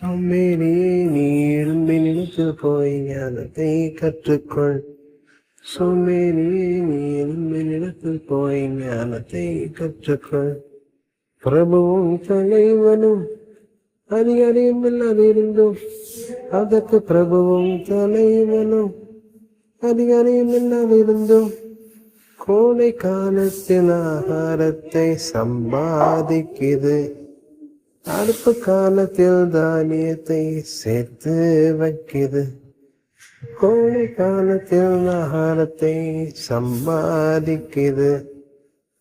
சோம்பேறியே நீ எழும்பி நிலத்தில் போய் ஞானத்தை கற்றுக்கொள். சோம்பேறியே நீ எழும்பி நிலத்தில் போய் ஞானத்தை கற்றுக்கொள். பிரபுவும் தலைவனும் அதிகாரியும் இல்லாதிருந்தும் அதற்கு பிரபுவும் தலைவனும் அதிகாரியும் இல்லாதிருந்தும் கோடை காலத்தில் ஆகாரத்தை சம்பாதிக்குது. அடுப்பு காலத்தில் தானியத்தை சேர்த்து வைக்குது. கோடை காலத்தில் ஆகாரத்தை சம்பாதிக்குது.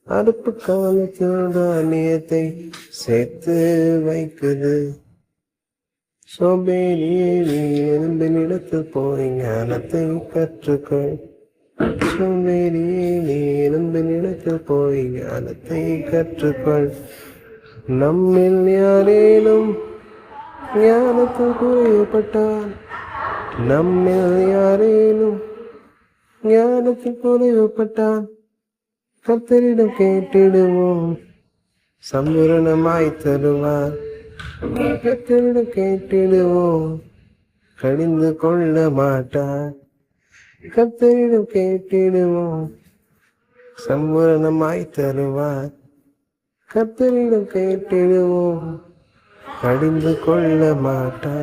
அடுப்பு காலத்தில் தானியத்தை சேர்த்து வைக்குது. சோம்பேறியே நீ எழும்பினிடத்தில் போய் ஞானத்தை கற்றுக்கொள். சோம்பேறியே நீ எழும்பினிடத்தில் போய் ஞானத்தை கற்றுக்கொள். நம்மில் யாரேனும் ஞானத்தில் குறைவுபட்டால் நம்மில் யாரேனும் ஞானத்தில் குறைவுபட்டால் கர்த்தரிடம் கேட்டிடுவோம், சம்பூரணமாய் தருவார். கர்த்தரிடம் கேட்டிடுவோம், கடிந்து கொள்ள மாட்டார். கர்த்தரிடம் கேட்டிடுவோம், சம்பூரணமாய் தருவார். கர்த்தரிடம் கேட்டிடுவோம், கடிந்து கொள்ள மாட்டார்.